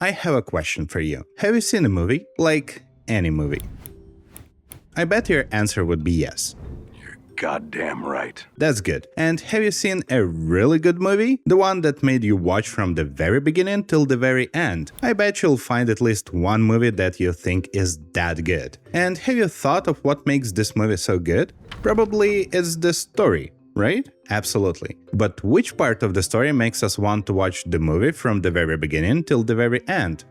I have a question for you. Have you seen a movie? Like any movie? I bet your answer would be yes. Goddamn right. That's good. And have you seen a really good movie? The one that made you watch from the very beginning till the very end? I bet you'll find at least one movie that you think is that good. And have you thought of what makes this movie so good? Probably it's the story, right? Absolutely. But which part of the story makes us want to watch the movie from the very beginning till the very end?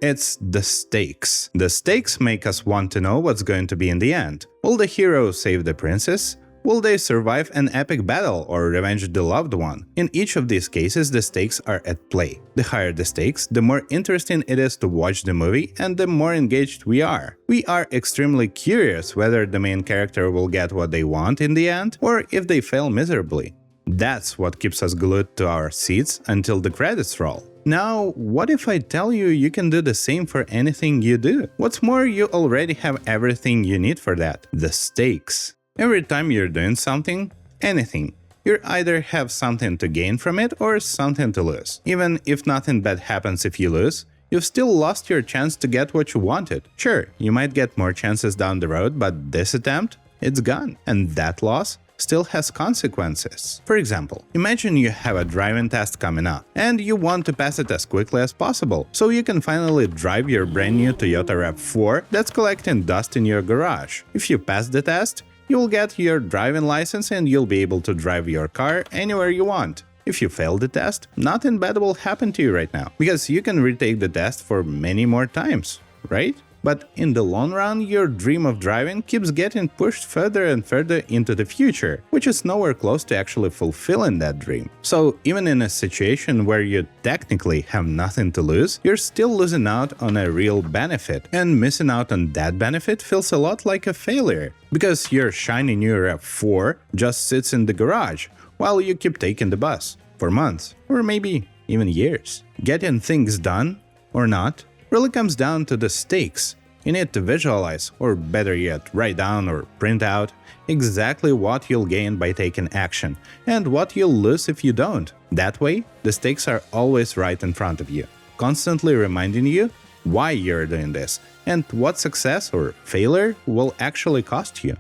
It's the stakes. The stakes make us want to know what's going to be in the end. Will the hero save the princess? Will they survive an epic battle or revenge the loved one? In each of these cases, the stakes are at play. The higher the stakes, the more interesting it is to watch the movie and the more engaged we are. We are extremely curious whether the main character will get what they want in the end or if they fail miserably. That's what keeps us glued to our seats until the credits roll. Now, what if I tell you you can do the same for anything you do? What's more, you already have everything you need for that: the stakes. Every time you're doing something, anything, you either have something to gain from it or something to lose. Even if nothing bad happens if you lose, you've still lost your chance to get what you wanted. Sure, you might get more chances down the road, but this attempt, it's gone. And that loss still has consequences. For example, imagine you have a driving test coming up, and you want to pass it as quickly as possible, so you can finally drive your brand new Toyota RAV4 that's collecting dust in your garage. If you pass the test, you'll get your driving license and you'll be able to drive your car anywhere you want. If you fail the test, nothing bad will happen to you right now, because you can retake the test for many more times, right? But in the long run, your dream of driving keeps getting pushed further and further into the future, which is nowhere close to actually fulfilling that dream. So even in a situation where you technically have nothing to lose, you're still losing out on a real benefit, and missing out on that benefit feels a lot like a failure, because your shiny new RAV4 just sits in the garage while you keep taking the bus for months, or maybe even years. Getting things done, or not, really comes down to the stakes. You need to visualize, or better yet, write down or print out exactly what you'll gain by taking action, and what you'll lose if you don't. That way, the stakes are always right in front of you, constantly reminding you why you're doing this, and what success or failure will actually cost you.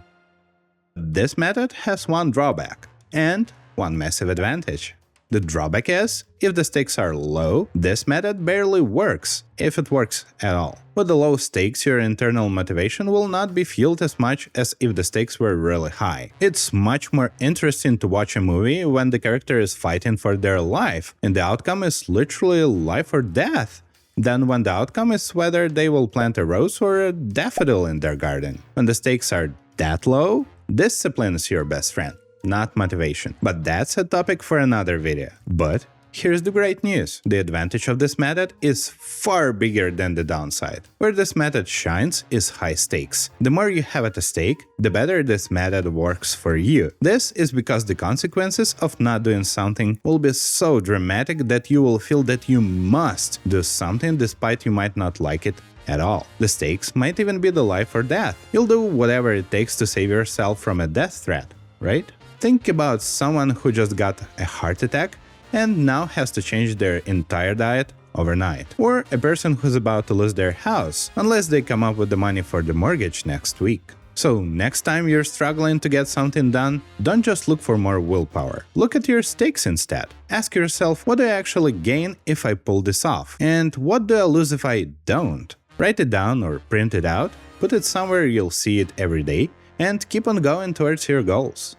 This method has one drawback, and one massive advantage. The drawback is, if the stakes are low, this method barely works, if it works at all. With the low stakes, your internal motivation will not be fueled as much as if the stakes were really high. It's much more interesting to watch a movie when the character is fighting for their life, and the outcome is literally life or death, than when the outcome is whether they will plant a rose or a daffodil in their garden. When the stakes are that low, discipline is your best friend, not motivation. But that's a topic for another video. But here's the great news. The advantage of this method is far bigger than the downside. Where this method shines is high stakes. The more you have at stake, the better this method works for you. This is because the consequences of not doing something will be so dramatic that you will feel that you must do something despite you might not like it at all. The stakes might even be the life or death. You'll do whatever it takes to save yourself from a death threat, right? Think about someone who just got a heart attack and now has to change their entire diet overnight. Or a person who's about to lose their house, unless they come up with the money for the mortgage next week. So next time you're struggling to get something done, don't just look for more willpower. Look at your stakes instead. Ask yourself, what do I actually gain if I pull this off? And what do I lose if I don't? Write it down or print it out, put it somewhere you'll see it every day, and keep on going towards your goals.